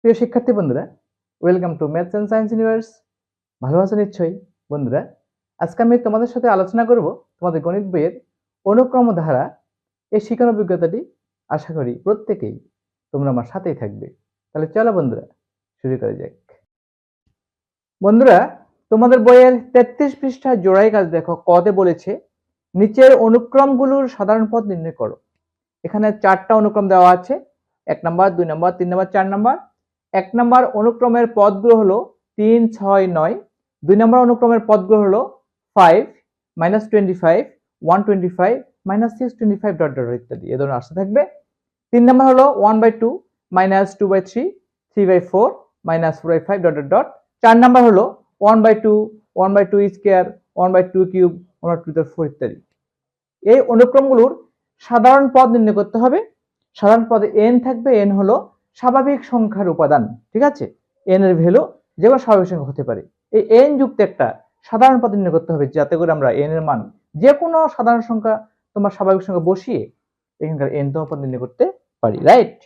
প্রিয় শিক্ষার্থী বন্ধুরা, welcome to maths and science universe. ভালো আছো নিশ্চয়ই বন্ধুরা। আজকে আমি তোমাদের সাথে আলোচনা করব তোমাদের গণিত বইয়ের অনুক্রম ধারা এই শিক্ষার অভিজ্ঞতাটি। আশা করি প্রত্যেকেই তোমরা আমার সাথেই থাকবে। তাহলে চলো বন্ধুরা, শুরু করা যাক। বন্ধুরা, তোমাদের বইয়ের 33 পৃষ্ঠা জোড়াই কাজ দেখো, কতে বলেছে নিচের অনুক্রমগুলোর সাধারণ পদ নির্ণয় করো। এখানে 4টা অনুক্রম দেওয়া আছে, 1 নম্বর, 2 নম্বর, 3 নম্বর, 4 নম্বর। 1 নম্বর অনুক্রমের পদগুলো হলো 3, 6, 9। 2 নম্বর অনুক্রমের পদগুলো হলো 5, -25, 125, -625 ডট ডট ইত্যাদি এ ধরনের আসতে থাকবে। 3 নম্বর হলো 1/2, -2/3, 3/4, -4/5 ডট ডট ডট। 4 নম্বর হলো 1/2, 1/2 স্কয়ার, 1/2 কিউব, 1/2 ইত্যাদি। এই অনুক্রমগুলোর সাধারণ পদ নির্ণয় করতে হবে। সাধারণ পদে n থাকবে, n হলো স্বাভাবিক সংখ্যার উপাদান, ঠিক আছে। n এর ভ্যালু যে কোনো স্বাভাবিক সংখ্যা হতে পারে। এই n যুক্ত একটা সাধারণ পদ নির্ণয় করতে হবে, যাতে করে আমরা n এর মান যে কোনো সাধারণ সংখ্যা তোমার স্বাভাবিক সংখ্যা বসিয়ে এখানকার n তম পদ নির্ণয় করতে পারি, রাইট।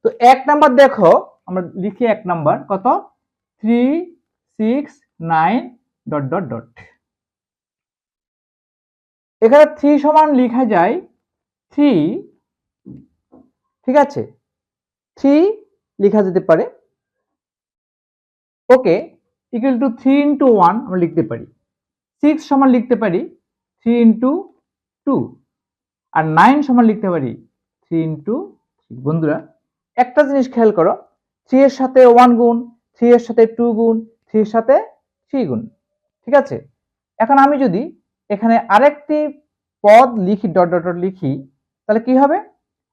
তো 1 নাম্বার দেখো, আমরা লিখি 1 নাম্বার কত 3, 6, 9 ডট ডট ডট। এখানে 3 সমান লেখা যায় 3, ঠিক আছে, 3 লেখা যেতে পারে। ওকে, ইকুয়াল টু 3 ইন্টু 1 আমরা লিখতে পারি। 6 সমান লিখতে পারি 3 ইন্টু 2, আর 9 সমান লিখতে পারি 3 ইন্টু 3। বন্ধুরা, একটা জিনিস খেয়াল করো, 3 এর সাথে 1 গুণ, 3 এর সাথে 2 গুণ, 3 এর সাথে 3 গুণ, ঠিক আছে। এখন আমি যদি এখানে আরেকটি পদ লিখি, ডট ডট ডট লিখি, তাহলে কি হবে,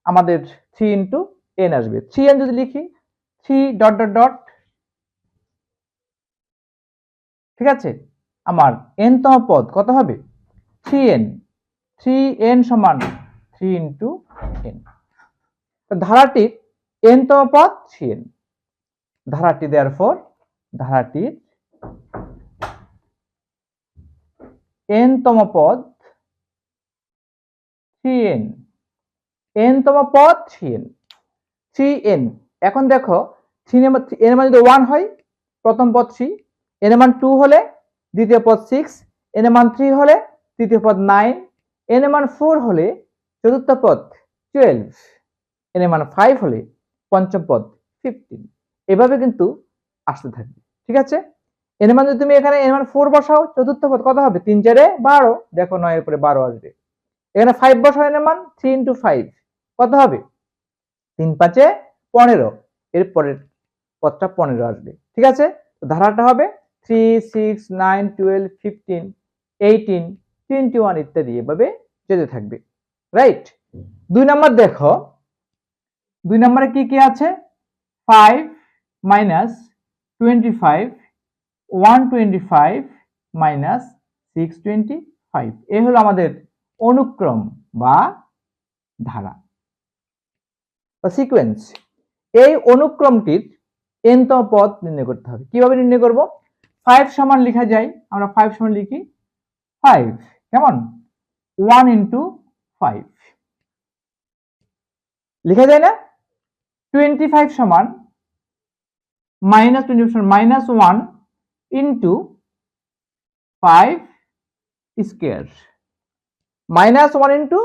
আমাদের 3 ইন্টু n আসবে। 3n যদি লিখি 3 ডট ডট ডট, ঠিক আছে, আমার n তম পদ কত হবে 3n। 3n সমান 3 ইন্টু n। ধারাটির n তম পদ 3n। ধারাটি দেয়ারফর ধারাটির n তম পদ 3n। n তম পদ 3n, 3n। এখন দেখো 3 এর মান যদি 1 হয় প্রথম পদ 3, n এর মান 2 হলে দ্বিতীয় পদ 6, n এর মান 3 হলে তৃতীয় পদ 9, n এর মান 4 হলে চতুর্থ পদ 12, n এর মান 5 হলে পঞ্চম পদ 15। এভাবে কিন্তু আসতে থাকবে, ঠিক আছে। n এর মান যদি তুমি এখানে n এর মান 4 বসাও, চতুর্থ পদ কত হবে 3 4 12, দেখো 9 এর পরে 12 আসবে। এখানে 5 বসাও, n এর মান 3 ইনটু 5 কত হবে 3 5 15, এর পরের পদটা 15 আসবে, ঠিক আছে। ধারাটা হবে 3, 6, 9, 12, 15, 18, 21 ইত্যাদি এভাবে যেতে থাকবে, রাইট। 2 নাম্বার দেখো, 2 নম্বরে কি কি আছে 5 -25, 125 -625। এ হলো আমাদের অনুক্রম বা ধারা বা সিকোয়েন্স। এই অনুক্রমটির n তম পদ নির্ণয় করতে হবে। কিভাবে নির্ণয় করব, 5 সমান লেখা যায়, আমরা 5 সমান লিখি 5 কেমন 1 ইন্টু 5 লেখা যায় না। 25 সমান -1 ইন্টু 5 স্কয়ার, -1 ইন্টু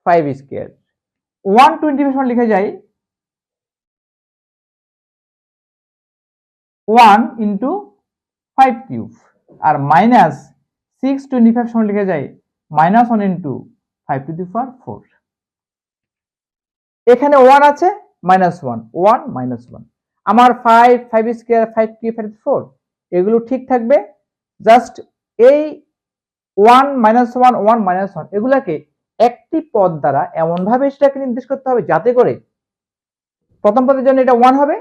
5 স্কয়ার। 125 সমান লেখা যায় 1 ইন্টু 5 কিউব, আর -625 সমান লেখা যায় -1 ইন্টু 5 টু দি পাওয়ার 4। এখানে 1 আছে, -1, 1 -1। আমার 5 স্কয়ার, 5 কিউব, 4 এগুলো ঠিক থাকবে। জাস্ট এই 1 -1 1 -1 এগুলাকে একটি পদ দ্বারা এমন ভাবে সেটাকে নির্দেশ করতে হবে যাতে করে প্রথম পদের জন্য এটা 1 হবে,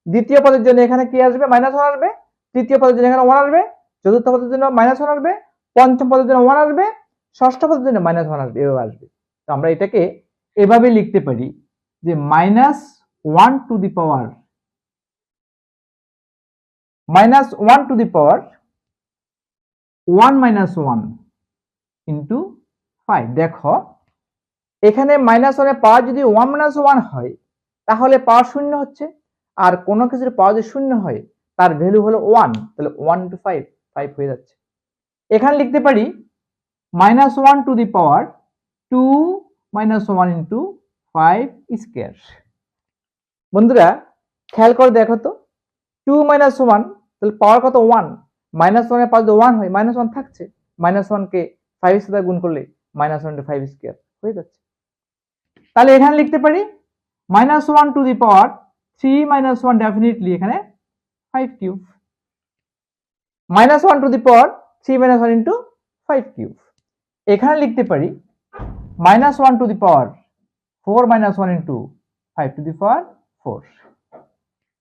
দ্বিতীয় পদের জন্য এখানে কি আসবে -1 আসবে, তৃতীয় পদের জন্য এখানে 1 আসবে, চতুর্থ পদের জন্য -1 আসবে, পঞ্চম পদের জন্য 1 আসবে, ষষ্ঠ পদের জন্য -1 আসবে, এভাবে আসবে। তো আমরা এটাকে এভাবে লিখতে পারি যে -1 টু দি পাওয়ার 1 -1 ইন্টু 5। দেখো এখানে -1 এর পাওয়ার যদি 1 -1 হয় তাহলে পাওয়ার শূন্য হচ্ছে, আর কোনো কিছুর পাওয়ার যদি শূন্য হয় তার ভ্যালু হলো 1, তাহলে 1 ইন্টু 5, 5 হয়ে যাচ্ছে। এখানে লিখতে পারি -1 to the power 2 - 1 into 5 square. বন্ধুরা খেয়াল করে দেখো তো, 2 - 1 তাহলে পাওয়ার কত 1, -1 এর পাওয়ার যদি 1 হয় -1 থাকছে, -1 কে 5 এর সাথে গুণ করলে -1 ইন্টু 5 স্কয়ার হয়ে যাচ্ছে। তাহলে এখানে লিখতে পারি -1 টু দি পাওয়ার 3 - 1 ডেফিনেটলি এখানে 5 cube, -1 to the power 3 - 1 into 5 cube. এখানে লিখতে পারি -1 to the power 4 - 1 into 5 to the power 4।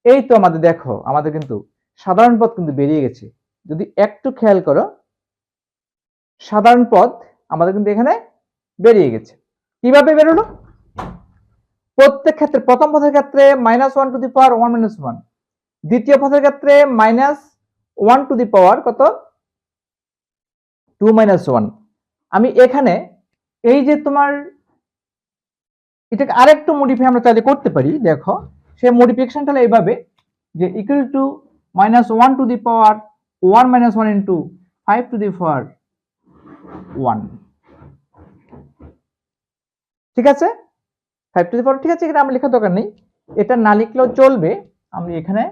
এই তো আমাদের দেখো আমাদের কিন্তু সাধারণ পদ কিন্তু বেরিয়ে গেছে। যদি একটু খেয়াল করো, সাধারণ পদ আমাদের কিন্তু এখানে বেরিয়ে গেছে। কিভাবে বেরোলো? প্রত্যেক ক্ষেত্রে প্রথম পদের ক্ষেত্রে -1 টু দি পাওয়ার 1 - 1, দ্বিতীয় পদের ক্ষেত্রে -1 টু দি পাওয়ার কত 2 - 1। আমি এখানে এই যে তোমার এটাকে আরেকটু মডিফাই আমরা চাইলে করতে পারি। দেখো সেই মডিফিকেশনটা হলো এইভাবে যে equal to -1 to the power 1 - 1 into 5 to the power 1। ঠিক আছে, 5 টু দি পাওয়ার, ঠিক আছে, এখানে আমরা লেখার দরকার নেই, এটা না লিখলেও চলবে, আমি এখানে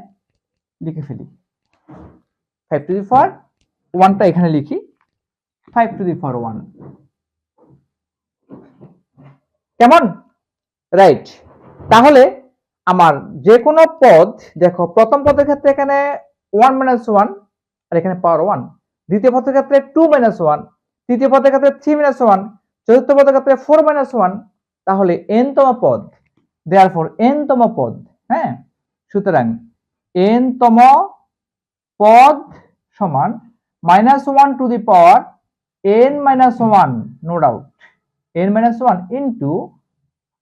লিখে ফেলি 5 টু দি পাওয়ার 1টা এখানে লিখি 5 টু দি পাওয়ার 1। কেমন? রাইট। তাহলে আমার যে কোনো পদ, দেখো প্রথম পদের ক্ষেত্রে এখানে 1 - 1 আর এখানে পাওয়ার 1, দ্বিতীয় পদের ক্ষেত্রে 2 - 1, তৃতীয় পদের ক্ষেত্রে 3 - 1, চতুর্থ পদের ক্ষেত্রে 4 - 1, তাহলে n তম পদ, দেয়ারফর n তম পদ, হ্যাঁ, সুতরাং n তম পদ সমান -1 to the power n - 1, no doubt, n - 1 into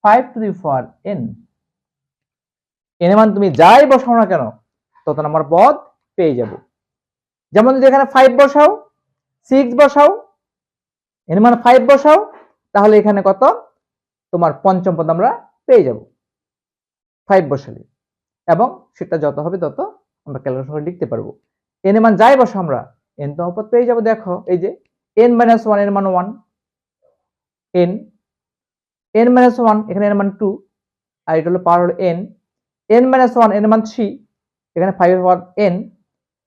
5 to the power n। এর মান তুমি যাই বসাও না কেন তত আমার পদ পেয়ে যাব। যেমন যদি এখানে 5 বসাও, 6 বসাও, এর মান 5 বসাও, তাহলে এখানে কত তোমার পঞ্চম পদ আমরা পেয়ে যাব 5 বসালে, এবং সেটা যত হবে তত আমরা ক্যালকুলেশন করে লিখতে পারবো। n এর মান যাই বসাও আমরা n তম পদ পেয়ে যাব। দেখো এই যে n - 1 এর মান 1, n - 1 এখানে এর মান 2, আর এটা হলো পাওয়ার হলো n - 1 এর মান 3, এখানে 5 এর পাওয়ার n,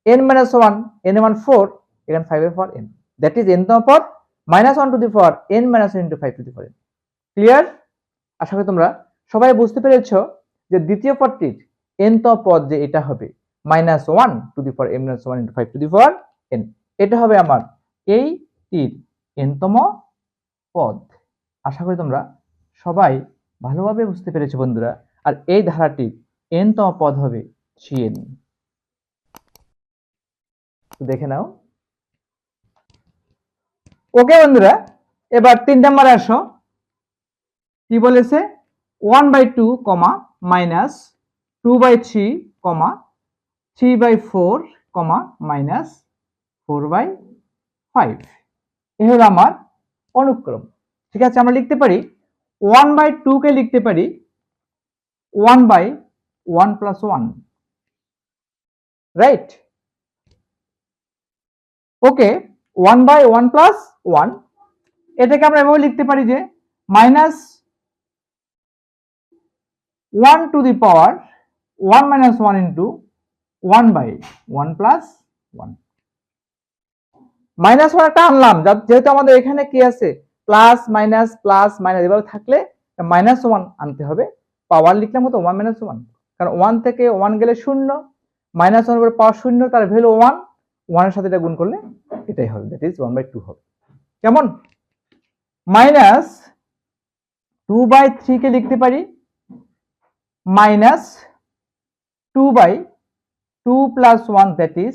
n - 1 এর মান 4, এখানে 5 এর power n, that is n তম পদ -1 to the power n - 1 into 5 to the power n। Clear? আশা করি তোমরা সবাই বুঝতে পেরেছো যে দ্বিতীয় পদটির n তম পদ যে এটা হবে -1 to the power n - 1 into 5 to the power n, এটা হবে আমার এই টির n তম পদ। আশা করি তোমরা সবাই ভালোভাবে বুঝতে পেরেছো বন্ধুরা। আর এই ধারাটির n তম পদ হবে 3n। দেখে নাও। ওকে বন্ধুরা, এবার 3 নম্বরে আসো। কি বলেছে? 1/2, মাইনাস 2/3, 3/4, মাইনাস 4/5। এ হলো আমার অনুক্রম। ঠিক আছে, আমরা লিখতে পারি 1/2 কে লিখতে পারি 1/1 প্লাস 1, রাইট? ওকে, 1/1 প্লাস 1, এটাকে আমরা এভাবে লিখতে পারি যে -1 to the power 1 - 1 into 1/1 plus 1। -1 একটা আনলাম যেহেতু আমাদের এখানে কি আছে প্লাস মাইনাস এভাবে থাকলে -1 আনতে হবে। পাওয়ার লিখলাম কত 1 - 1, কারণ 1 থেকে 1 গেলে 0, -1 এর উপর পাওয়ার 0, তার ভ্যালু 1, 1 এর সাথে এটা গুণ করলে এটাই হবে, দ্যাট ইজ 1/2 হবে। কেমন? -2/3 কে লিখতে পারি -2/2 plus 1, that is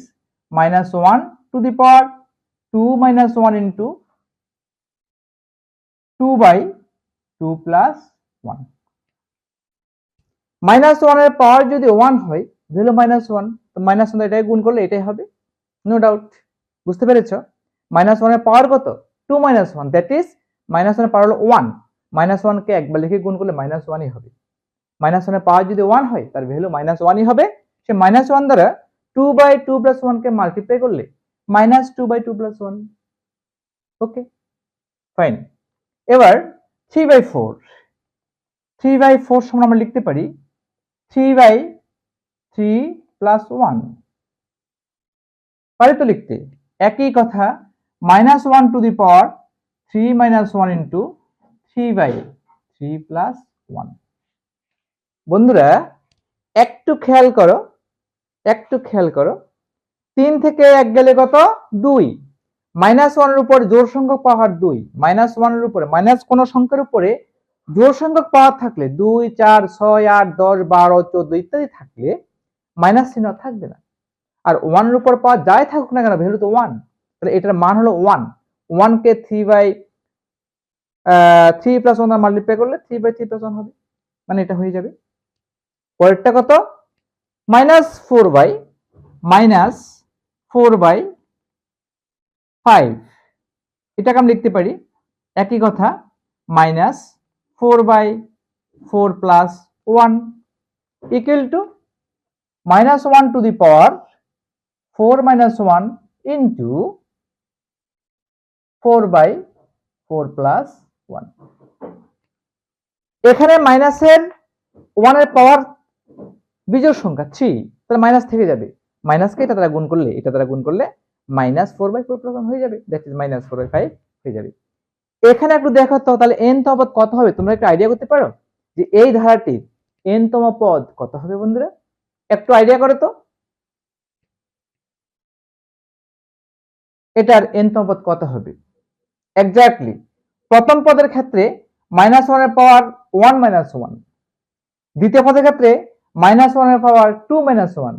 -1 to the power 2 - 1 into 2/2 plus 1। -1 এর পাওয়ার যদি 1 হয়, ভ্যালু -1, তো -1 এটাই গুণ করলে এটাই হবে, নো ডাউট। বুঝতে পেরেছো? -1 এর পাওয়ার কত 2 - 1, দ্যাট ইজ -1 এর পাওয়ার হলো 1, -1 কে একবার লিখে গুণ করলে -1ই হবে। -1 এর পাওয়ার যদি 1 হয় তার ভ্যালু -1ই হবে। সে -1 দ্বারা 2/2 + 1 কে মাল্টিপ্লাই করলে -2/2 + 1। ওকে, ফাইন। এবার 3/4 3/4 সমান আমরা লিখতে পারি 3/3 + 1। পারি তো লিখতে? একই কথা -1 টু দি পাওয়ার 3 - 1 ইন্টু 3/3 + 1। বন্ধুরা একটু খেয়াল করো, 3 থেকে 1 গেলে কত? 2। -1 এর উপর জোড় সংখ্যক পাওয়ার 2, -1 এর উপরে মাইনাস কোন সংখ্যার উপরে জোড় সংখ্যক পাওয়ার থাকলে 2, 4, 6, 8, 10, 12, 14 ইত্যাদি থাকলে মাইনাস চিহ্ন থাকবে না। আর 1 এর উপর পাওয়ার যাই থাকুক না কেন ভ্যালু তো 1, তাহলে এটার মান হলো 1। 1 কে 3 + 1 মাল্টিপ্লাই করলে 3/3 + 1 হবে, মানে এটা হয়ে যাবে। পরেরটা কত? -4/5। এটাকে আমি লিখতে পারি একই কথা -4/4 + 1 equal to -1 to the power 4 - 1 into 4/4 + 1। এখানে মাইনাসের 1 এর পাওয়ার বিজোড় সংখ্যা 3, তাহলে মাইনাস থেকে যাবে। মাইনাসকে এটা দ্বারা গুণ করলে -4/4 + 1 হয়ে যাবে, দ্যাট ইজ -4/5 হয়ে যাবে। এখানে একটু দেখো তো, তাহলে n তম পদ কত হবে? তোমরা একটু আইডিয়া করতে পারো যে এই ধারাটির n তম পদ কত হবে বন্ধুরা? একটু আইডিয়া করো তো, এটার n তম পদ কত হবে? এক্স্যাক্টলি প্রথম পদের ক্ষেত্রে -1 এর পাওয়ার 1 - 1, দ্বিতীয় পদের ক্ষেত্রে -1 এর পাওয়ার 2 - 1,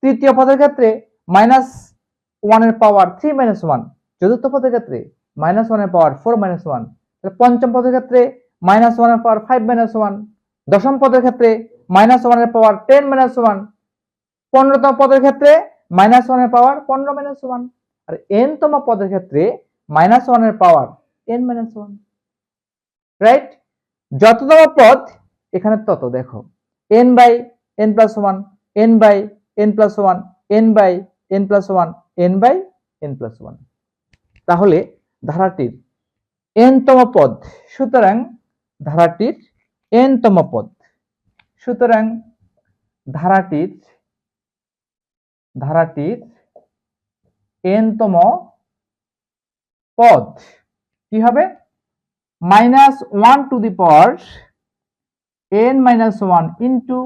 তৃতীয় পদের ক্ষেত্রে -1 এর পাওয়ার 3 - 1, চতুর্থ পদের ক্ষেত্রে -1 এর পাওয়ার 4 - 1, পঞ্চম পদের ক্ষেত্রে -1 এর পাওয়ার 5 - 1, দশম পদের ক্ষেত্রে -1 এর পাওয়ার 10 - 1, 15তম পদের ক্ষেত্রে -1 এর পাওয়ার 15 - 1, আর n তম পদের ক্ষেত্রে -1 এর পাওয়ার n - 1। রাইট? যততম পদ এখানে তত দেখো n/n + 1, n/n + 1, n/n + 1, n/n + 1। তাহলে ধারাটির n তম পদ, সুতরাং ধারাটির n তম পদ, সুতরাং ধারাটির n তম পদ কি হবে? -1 to the power n - 1 into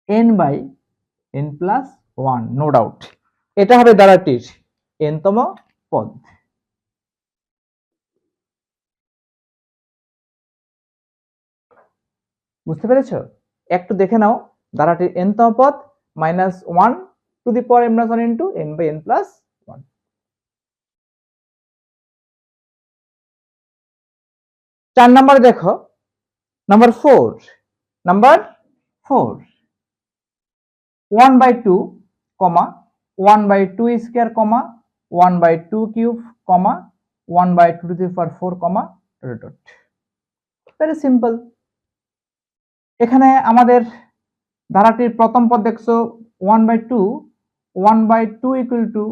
n/n + 1, no doubt এটা হবে ধারাটির n তম পদ। বুঝতে পেরেছো? একটু দেখে নাও ধারাটির n তম পদ -1 to the power n - 1 into n/n + 1। চার নম্বরে দেখো, number 4 1/2, 1/2 square, 1/2 cube, 1/2 two the power 4, dot. Very simple. এখানে আমাদের ধারাটির প্রথম পদ দেখছো 1/2 equal to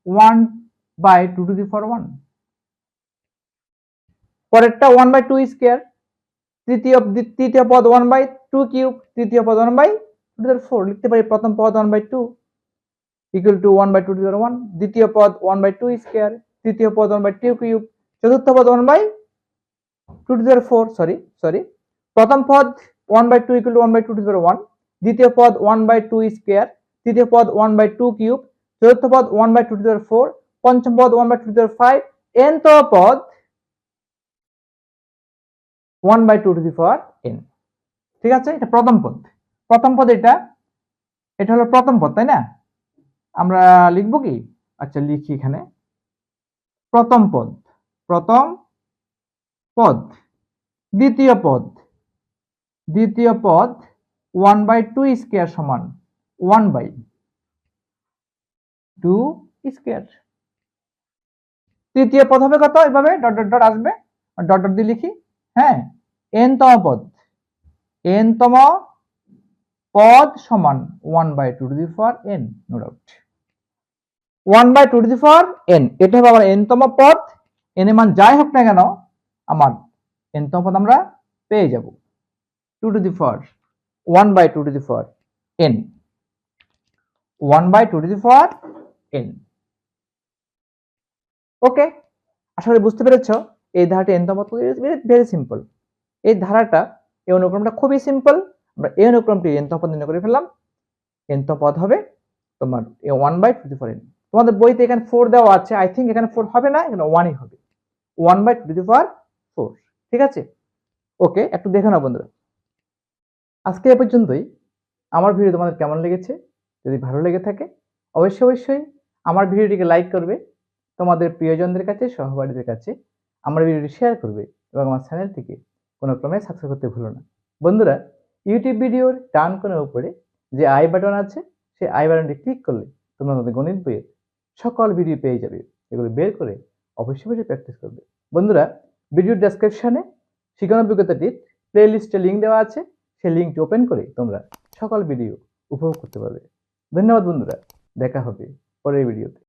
1/2 two the power 1। পরেরটা 1/2 স্কয়ার, তৃতীয় পদ 1/2 কিউব, তৃতীয় পদ 1/2 লিখতে পারি। প্রথম পদ 1/2 equal to 1/2 two the power 1, দ্বিতীয় পদ 1/2 স্কয়ার, তৃতীয় পদ 1/2 কিউব, চতুর্থ পদ 1/2 টু দি পাওয়ার 4, সরি প্রথম পদ 1/2 equal to 1/2 two the power 1, দ্বিতীয় পদ 1/2 স্কয়ার, তৃতীয় পদ 1/2 কিউব, চতুর্থ পদ 1/2 টু দি পাওয়ার 4, পঞ্চম পদ 1/2 টু দি পাওয়ার 5, n তম পদ 1/2 টু দি পাওয়ার n। ঠিক আছে, এটা প্রথম পদ, এটা হলো প্রথম পদ, তাই না? আমরা লিখবো কি? আচ্ছা লিখি এখানে প্রথম পদ, দ্বিতীয় পদ 1/2 স্কয়ার সমান 1/2 স্কয়ার। তৃতীয় পদ হবে কত? এভাবে ডট ডট ডট আসবে, ডট ডট দিয়ে লিখি। হ্যাঁ, n তম পদ n তম পদ সমান 1/2n, নো ডাউট। 1/2n, এটা হবে আমার n তম পদ। n এর মান যাই হোক না কেন, আমার n তম পদ আমরা পেয়ে যাব। 1/2n, 1/2n। ওকে, আশা করি বুঝতে পেরেছো এই ধারাটি n তম পদ। Very simple. এই ধারাটা, এই অনুক্রমটা খুবই সিম্পল। আমরা এই অনুক্রমটি n তম পদ নির্ণয় করে ফেললাম। n তম পদ হবে তোমার 1/2n। তোমাদের বইতে এখানে 4 দেওয়া আছে, আই থিঙ্ক এখানে 4 হবে না, এখানে 1ই হবে। 1/4। ঠিক আছে, ওকে, একটু দেখে নাও বন্ধুরা। আজকে এ পর্যন্তই। আমার ভিডিও তোমাদের কেমন লেগেছে? যদি ভালো লেগে থাকে অবশ্যই আমার ভিডিওটিকে লাইক করবে, তোমাদের প্রিয়জনদের কাছে, সহপাঠীদের কাছে আমার ভিডিওটি শেয়ার করবে এবং আমার চ্যানেলটিকে কোনো ক্রমে সাবস্ক্রাইব করতে ভুলো না। বন্ধুরা, ইউটিউব ভিডিওর ডান কোণের উপরে যে আই বাটন আছে, সেই আই বাটনটি ক্লিক করলে তোমরা তোমাদের গণিত বইয়ের সকল ভিডিও পেয়ে যাবে। এগুলো বের করে অবশ্যই প্র্যাকটিস করবে। বন্ধুরা, ভিডিওর ডেসক্রিপশনে শিক্ষণ অভিজ্ঞতাটির প্লে লিস্টে লিঙ্ক দেওয়া আছে, সেই লিঙ্কটি ওপেন করে তোমরা সকল ভিডিও উপভোগ করতে পারবে। ধন্যবাদ বন্ধুরা, দেখা হবে পরের ভিডিওতে।